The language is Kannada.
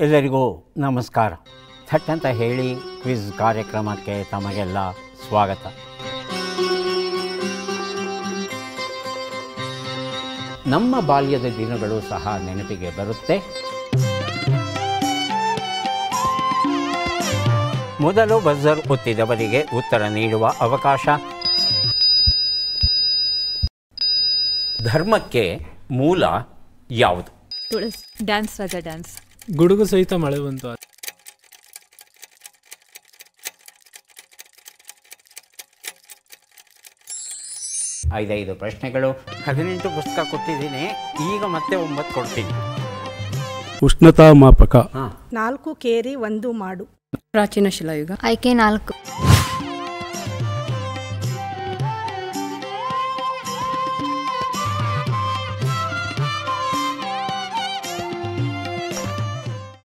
ಎಲ್ಲರಿಗೂ ನಮಸ್ಕಾರ. ಥಟ್ ಅಂತ ಹೇಳಿ ಕ್ವಿಜ್ ಕಾರ್ಯಕ್ರಮಕ್ಕೆ ತಮಗೆಲ್ಲ ಸ್ವಾಗತ. ನಮ್ಮ ಬಾಲ್ಯದ ದಿನಗಳು ಸಹ ನೆನಪಿಗೆ ಬರುತ್ತೆ. ಮೊದಲು ಬಜರ್ ಒತ್ತಿದವರಿಗೆ ಉತ್ತರ ನೀಡುವ ಅವಕಾಶ. ಧರ್ಮಕ್ಕೆ ಮೂಲ ಯಾವುದು? ತುಳಸಿ ಡ್ಯಾನ್ಸ್, ರಾಜ ಡ್ಯಾನ್ಸ್. ಗುಡುಗು ಸಹಿತ ಮಳೆ ಬಂತು. 5 ಪ್ರಶ್ನೆಗಳು, 18 ಪುಸ್ತಕ ಕೊಟ್ಟಿದ್ದೀನಿ. ಈಗ ಮತ್ತೆ 9 ಕೊಡ್ತೀನಿ. ಉಷ್ಣತಾ ಮಾಪಕ. 4 ಕೇರಿ 1 ಮಾಡು. ಪ್ರಾಚೀನ ಶಿಲಾಯುಗ. ಆಯ್ಕೆ 4.